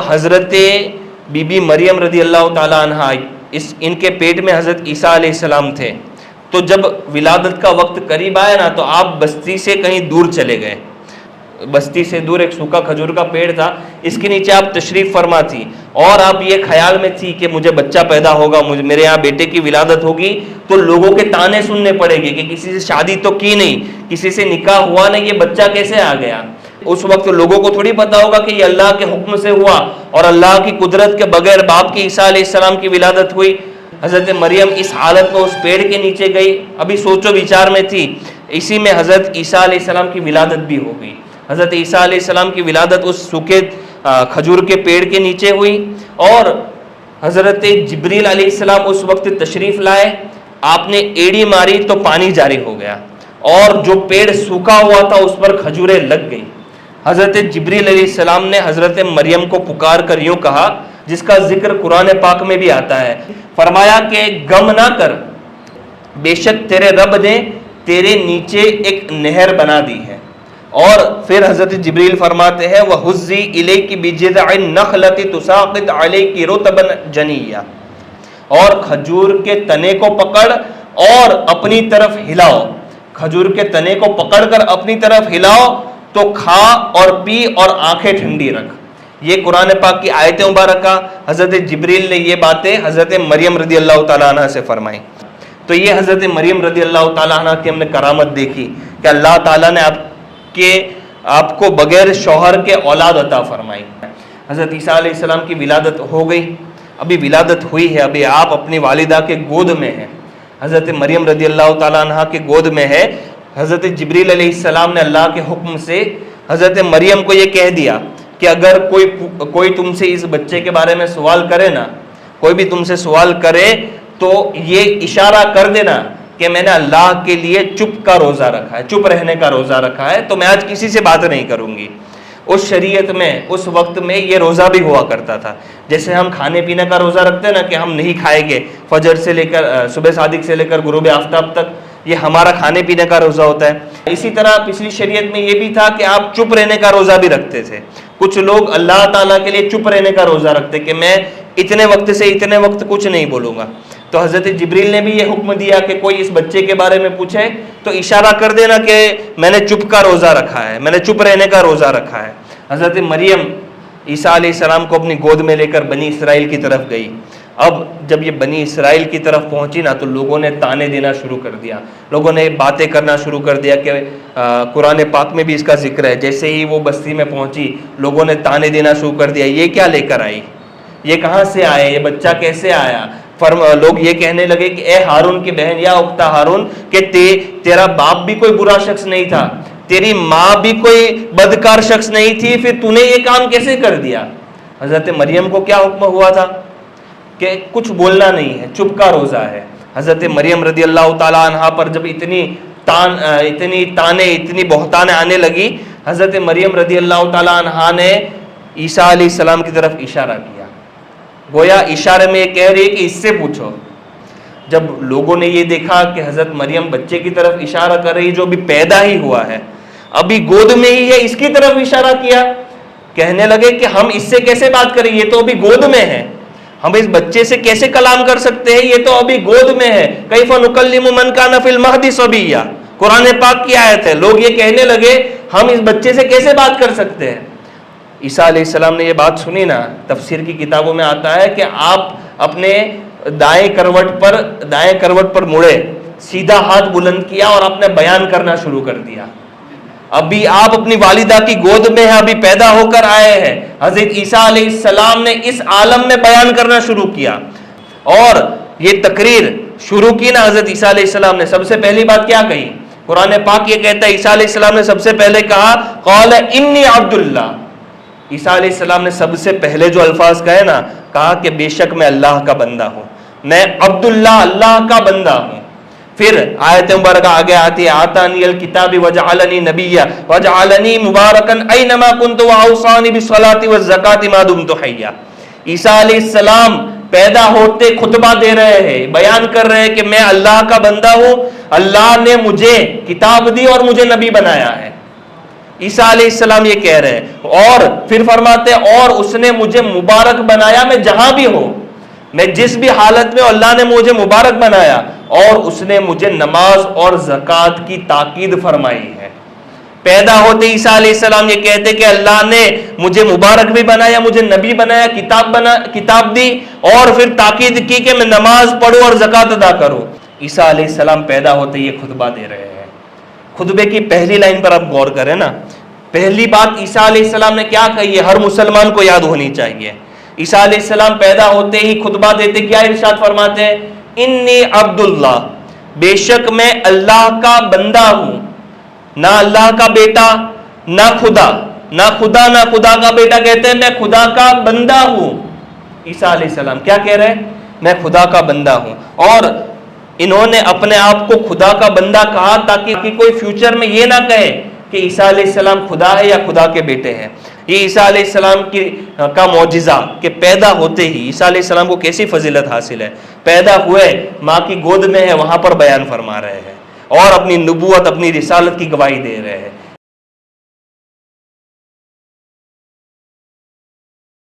حضرت be be مریم رضی اللہ تعالیٰ عنہ ان کے پیٹ میں حضرت عیسیٰ علیہ السلام تھے، تو جب ولادت کا وقت قریب آیا نا تو آپ بستی سے کہیں دور چلے گئے. بستی سے دور ایک سوکھا کھجور کا پیڑ تھا، اس کے نیچے آپ تشریف فرما تھی، اور آپ یہ خیال میں تھی کہ مجھے بچہ پیدا ہوگا، میرے یہاں بیٹے کی ولادت ہوگی تو لوگوں کے تانے سننے پڑے گی کہ کسی سے شادی تو کی نہیں، کسی سے نکاح ہوا نہیں، یہ بچہ کیسے آ گیا. اس وقت لوگوں کو تھوڑی پتا ہوگا کہ یہ اللہ کے حکم سے ہوا اور اللہ کی قدرت کے بغیر باپ کی عیسیٰ علیہ السلام کی ولادت ہوئی. حضرت مریم اس حالت میں اس پیڑ کے نیچے گئی، ابھی سوچ و وچار میں تھی، اسی میں حضرت عیسیٰ علیہ السلام کی ولادت بھی ہو گئی. حضرت عیسیٰ علیہ السلام کی ولادت اس سوکھے کھجور کے پیڑ کے نیچے ہوئی، اور حضرت جبریل علیہ السلام اس وقت تشریف لائے. آپ نے ایڑی ماری تو پانی جاری ہو گیا، اور جو پیڑ سوکھا ہوا تھا اس پر کھجوریں لگ گئی. حضرت جبریل علیہ السلام نے حضرت مریم کو پکار کر یوں کہا، جس کا ذکر قرآن پاک میں بھی آتا ہے، فرمایا کہ غم نہ کر، بے شک تیرے رب نے تیرے نیچے ایک نہر بنا دی ہے. اور پھر حضرت جبریل فرماتے ہیں وَحُزِّي إِلَيْكِ بِجِذْعِ النَّخْلَةِ تُسَاقِطْ عَلَيْكِ رُطَبًا جَنِيًّا، اور کھجور کے تنے کو پکڑ اور اپنی طرف ہلاؤ، کھجور کے تنے کو پکڑ کر اپنی طرف ہلاؤ تو کھا اور پی اور آنکھیں ٹھنڈی رکھ. یہ قرآن پاک کی آیت مبارکہ حضرت جبریل نے یہ باتیں حضرت مریم رضی اللہ تعالیٰ عنہ سے فرمائی. تو یہ حضرت مریم رضی اللہ تعالیٰ عنہ کی ہم نے کرامت دیکھی کہ اللہ تعالیٰ نے آپ کو بغیر شوہر کے اولاد عطا فرمائی. حضرت عیسیٰ علیہ السلام کی ولادت ہو گئی، ابھی ولادت ہوئی ہے، ابھی آپ اپنی والدہ کے گود میں ہیں، حضرت مریم رضی اللہ تعالیٰ عنہ کے گود میں ہے. حضرت جبریل علیہ السلام نے اللہ کے حکم سے حضرت مریم کو یہ کہہ دیا کہ اگر کوئی تم سے اس بچے کے بارے میں سوال کرے نا، کوئی بھی تم سے سوال کرے تو یہ اشارہ کر دینا کہ میں نے اللہ کے لیے چپ کا روزہ رکھا ہے، چپ رہنے کا روزہ رکھا ہے، تو میں آج کسی سے بات نہیں کروں گی. اس شریعت میں اس وقت میں یہ روزہ بھی ہوا کرتا تھا، جیسے ہم کھانے پینے کا روزہ رکھتے ہیں نا کہ ہم نہیں کھائیں گے فجر سے لے کر صبح صادق سے لے کر غروب آفتاب تک، یہ ہمارا کھانے پینے کا روزہ ہوتا ہے. اسی طرح پچھلی شریعت میں یہ بھی تھا کہ آپ چپ رہنے کا روزہ بھی رکھتے تھے. کچھ لوگ اللہ تعالیٰ کے لیے چپ رہنے کا روزہ رکھتے کہ میں اتنے وقت سے اتنے وقت کچھ نہیں بولوں گا. تو حضرت جبریل نے بھی یہ حکم دیا کہ کوئی اس بچے کے بارے میں پوچھے تو اشارہ کر دینا کہ میں نے چپ کا روزہ رکھا ہے، میں نے چپ رہنے کا روزہ رکھا ہے. حضرت مریم عیسیٰ علیہ السلام کو اپنی گود میں لے کر بنی اسرائیل کی طرف گئی. اب جب یہ بنی اسرائیل کی طرف پہنچی نا تو لوگوں نے تانے دینا شروع کر دیا، لوگوں نے باتیں کرنا شروع کر دیا کہ قرآن پاک میں بھی اس کا ذکر ہے. جیسے ہی وہ بستی میں پہنچی لوگوں نے تانے دینا شروع کر دیا، یہ کیا لے کر آئی، یہ کہاں سے آیا، یہ بچہ کیسے آیا. لوگ یہ کہنے لگے کہ اے ہارون کی بہن یا اختہ ہارون کہ تیرا باپ بھی کوئی برا شخص نہیں تھا، تیری ماں بھی کوئی بدکار شخص نہیں تھی، پھر تو نے یہ کام کیسے کر دیا. حضرت مریم کو کیا حکم ہوا تھا کہ کچھ بولنا نہیں ہے، چپ کا روزہ ہے. حضرت مریم رضی اللہ تعالیٰ عنہ پر جب اتنی تانے اتنی بہتانیں آنے لگی، حضرت مریم رضی اللہ تعالیٰ عنہ نے عیسیٰ علیہ السلام کی طرف اشارہ کیا، گویا اشارے میں یہ کہہ رہی ہے کہ اس سے پوچھو. جب لوگوں نے یہ دیکھا کہ حضرت مریم بچے کی طرف اشارہ کر رہی جو ابھی پیدا ہی ہوا ہے، ابھی گود میں ہی ہے، اس کی طرف اشارہ کیا، کہنے لگے کہ ہم اس سے کیسے بات کریں، یہ تو ابھی گود میں ہے، ہم اس بچے سے کیسے کلام کر سکتے ہیں، یہ تو ابھی گود میں ہے. کیف نکلم من کان فی المہد صبیا، قرآن پاک کی آیت ہے. لوگ یہ کہنے لگے ہم اس بچے سے کیسے بات کر سکتے ہیں. عیسیٰ علیہ السلام نے یہ بات سنی نا، تفسیر کی کتابوں میں آتا ہے کہ آپ اپنے دائیں کروٹ پر مڑے، سیدھا ہاتھ بلند کیا اور آپ نے بیان کرنا شروع کر دیا. ابھی آپ اپنی والدہ کی گود میں ہیں، ابھی پیدا ہو کر آئے ہیں. حضرت عیسیٰ علیہ السلام نے اس عالم میں بیان کرنا شروع کیا اور یہ تقریر شروع کی نا. حضرت عیسیٰ علیہ السلام نے سب سے پہلی بات کیا کہی، قرآن پاک یہ کہتا ہے عیسیٰ علیہ السلام نے سب سے پہلے کہا قال انی عبد اللہ. عیسیٰ علیہ السلام نے سب سے پہلے جو الفاظ کہے نا، کہا کہ بے شک میں اللہ کا بندہ ہوں، میں عبداللہ اللہ کا بندہ ہوں. پھر آیت مبارکہ آگے آتی ہے آتانی الکتاب وجعلنی نبیا وجعلنی مبارکا اینما کنت واوصانی بالصلاۃ والزکاۃ ما دمت حیا. عیسیٰ علیہ السلام پیدا ہوتے خطبہ دے رہے ہیں، بیان کر رہے ہیں کہ میں اللہ کا بندہ ہوں، اللہ نے مجھے کتاب دی اور مجھے نبی بنایا ہے. عیسیٰ علیہ السلام یہ کہہ رہے ہیں، اور پھر فرماتے ہیں اور اس نے مجھے مبارک بنایا، میں جہاں بھی ہوں، میں جس بھی حالت میں، اللہ نے مجھے مبارک بنایا، اور اس نے مجھے نماز اور زکوٰۃ کی تاکید فرمائی ہے۔ پیدا ہوتے عیسیٰ علیہ السلام یہ کہتے کہ اللہ نے مجھے مبارک بھی بنایا، مجھے نبی بنایا، کتاب دی، اور پھر تاکید کی کہ میں نماز پڑھوں اور زکوٰۃ ادا کروں۔ عیسیٰ علیہ السلام پیدا ہوتے یہ خطبہ دے رہے ہیں۔ خطبے کی پہلی لائن پر آپ غور کریں نا، پہلی بات عیسیٰ علیہ السلام نے کیا کہی ہے، ہر مسلمان کو یاد ہونی چاہیے۔ عیسیٰ علیہ السلام پیدا ہوتے ہی خطبہ دیتے کیا ارشاد فرماتے ہیں؟ انی عبداللہ، بے شک میں اللہ کا بندہ ہوں، نہ اللہ کا بیٹا نہ خدا، نہ خدا کا بیٹا، کہتے ہیں میں خدا کا بندہ ہوں۔ عیسیٰ علیہ السلام کیا کہہ رہے ہیں؟ میں خدا کا بندہ ہوں، اور انہوں نے اپنے آپ کو خدا کا بندہ کہا تاکہ کوئی فیوچر میں یہ نہ کہے کہ عیسیٰ علیہ السلام خدا ہے یا خدا کے بیٹے ہیں۔ یہ عیسیٰ علیہ السلام کا معجزہ کہ پیدا ہوتے ہی عیسیٰ علیہ السلام کو کیسی فضیلت حاصل ہے، پیدا ہوئے ماں کی گود میں ہے وہاں پر بیان فرما رہے ہیں، اور اپنی نبوت، اپنی رسالت کی گواہی دے رہے ہیں۔